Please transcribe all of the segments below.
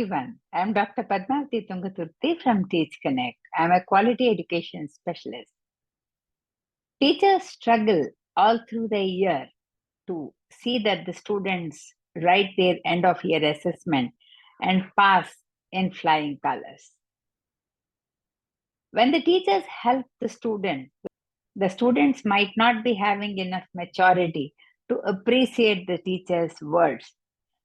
everyone. I'm Dr. Padmavati Tungaturthi from Teach Connect. I'm a quality education specialist. Teachers struggle all through the year to see that the students write their end of year assessment and pass in flying colors. When the teachers help the students might not be having enough maturity to appreciate the teacher's words.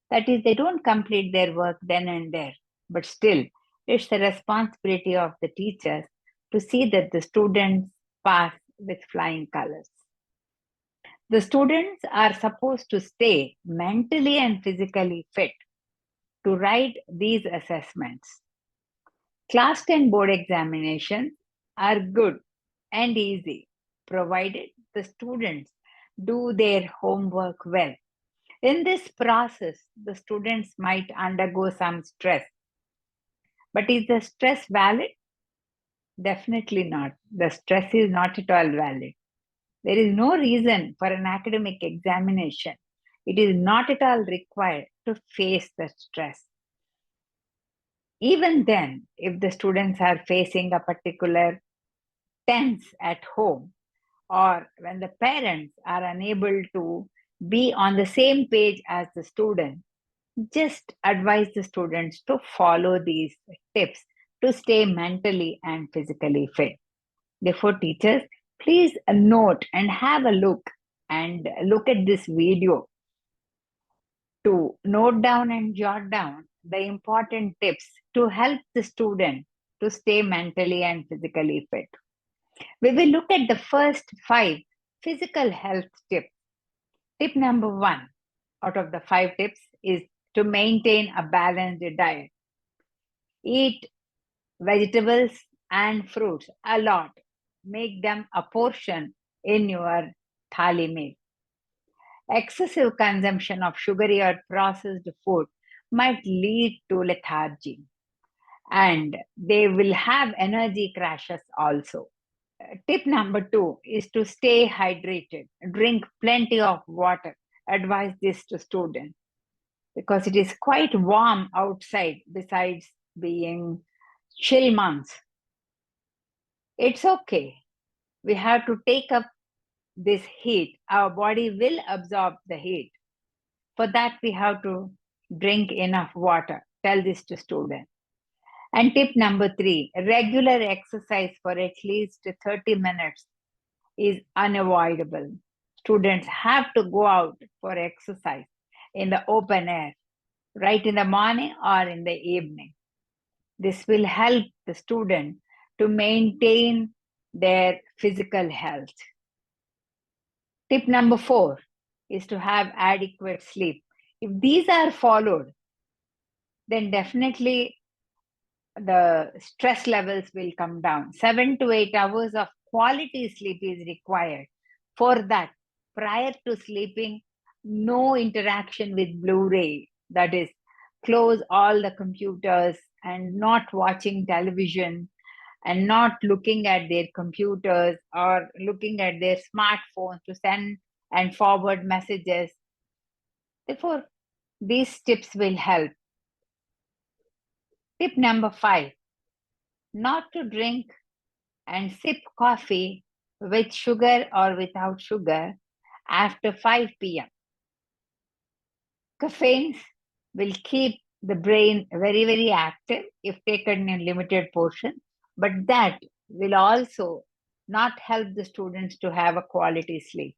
That is, they don't complete their work then and there, but still, it's the responsibility of the teachers to see that the students pass with flying colors. The students are supposed to stay mentally and physically fit to write these assessments. Class 10 board examinations are good and easy, provided the students do their homework well. In this process, the students might undergo some stress. But is the stress valid? Definitely not. The stress is not at all valid. There is no reason for an academic examination. It is not at all required to face the stress. Even then, if the students are facing a particular tense at home, or when the parents are unable to be on the same page as the student, just advise the students to follow these tips to stay mentally and physically fit. Therefore, teachers, please note and have a look at this video to note down and jot down the important tips to help the student to stay mentally and physically fit. We will look at the first 5 physical health tips. Tip number 1 out of the 5 tips is to maintain a balanced diet. Eat vegetables and fruits a lot. Make them a portion in your thali meal. Excessive consumption of sugary or processed food might lead to lethargy, and they will have energy crashes also. Tip number 2 is to stay hydrated. Drink plenty of water. Advise this to students because it is quite warm outside besides being chill months. It's okay. We have to take up this heat. Our body will absorb the heat. For that, we have to drink enough water. Tell this to students. And tip number 3, regular exercise for at least 30 minutes is unavoidable. Students have to go out for exercise in the open air, right in the morning or in the evening. This will help the student to maintain their physical health. Tip number 4 is to have adequate sleep. If these are followed, then definitely the stress levels will come down. 7 to 8 hours of quality sleep is required. For that, prior to sleeping, no interaction with Blu-ray. That is, close all the computers and not watching television and not looking at their computers or looking at their smartphones to send and forward messages. Therefore, these tips will help. Tip number 5, not to drink and sip coffee with sugar or without sugar after 5 p.m. Caffeines will keep the brain very, very active if taken in limited portion, but that will also not help the students to have a quality sleep.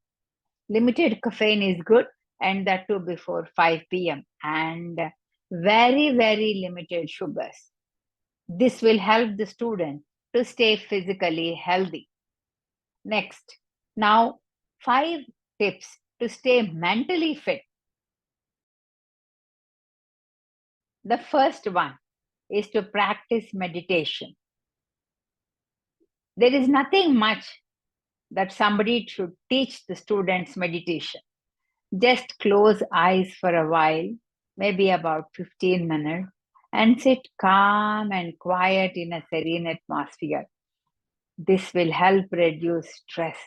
Limited caffeine is good, and that too before 5 p.m. and very, very limited sugars. This will help the student to stay physically healthy. Next, now 5 tips to stay mentally fit. The first one is to practice meditation. There is nothing much that somebody should teach the students meditation. Just close eyes for a while, maybe about 15 minutes, and sit calm and quiet in a serene atmosphere. This will help reduce stress.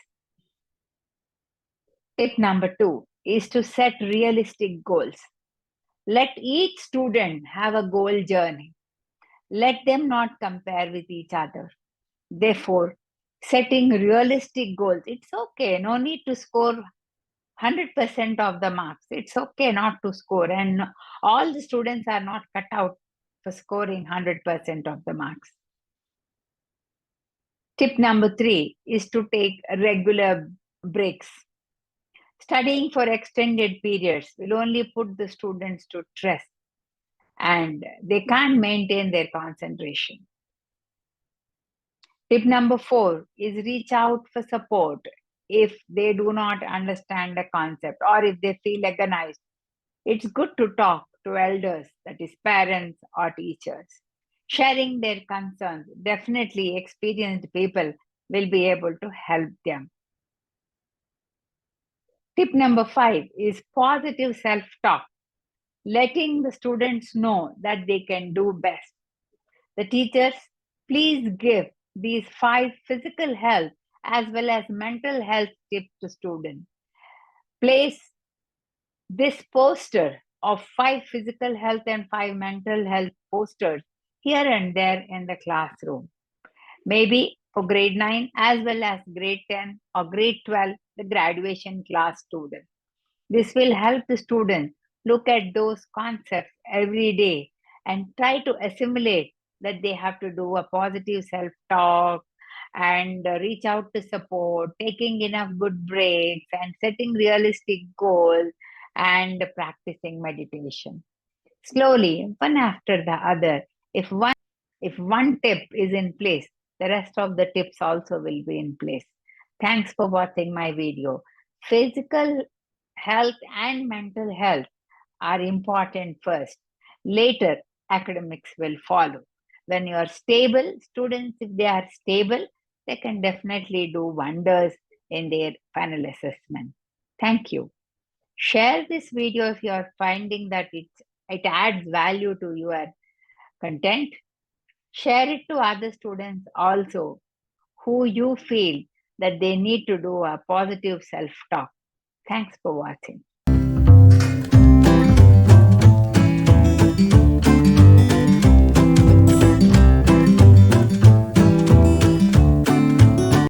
Tip number 2 is to set realistic goals. Let each student have a goal journey. Let them not compare with each other. Therefore, setting realistic goals. It's okay. No need to score 100% of the marks. It's okay not to score. And all the students are not cut out for scoring 100% of the marks. Tip number 3 is to take regular breaks. Studying for extended periods will only put the students to stress and they can't maintain their concentration. Tip number 4 is reach out for support if they do not understand the concept or if they feel agonized. It's good to talk to elders, that is, parents or teachers. Sharing their concerns, definitely experienced people will be able to help them. Tip number 5 is positive self talk, letting the students know that they can do best. The teachers, please give these 5 physical health as well as mental health tips to students. Place this poster of 5 physical health and 5 mental health posters here and there in the classroom. Maybe for grade 9 as well as grade 10 or grade 12, the graduation class students. This will help the students look at those concepts every day and try to assimilate that they have to do a positive self talk and reach out to support, taking enough good breaks, and setting realistic goals and practicing meditation. Slowly, one after the other, if one tip is in place, the rest of the tips also will be in place. Thanks for watching my video. Physical health and mental health are important first. Later, academics will follow. When you are stable, students, if they are stable, they can definitely do wonders in their final assessment. Thank you. Share this video if you are finding that it adds value to your content. Share it to other students also who you feel that they need to do a positive self talk. Thanks for watching.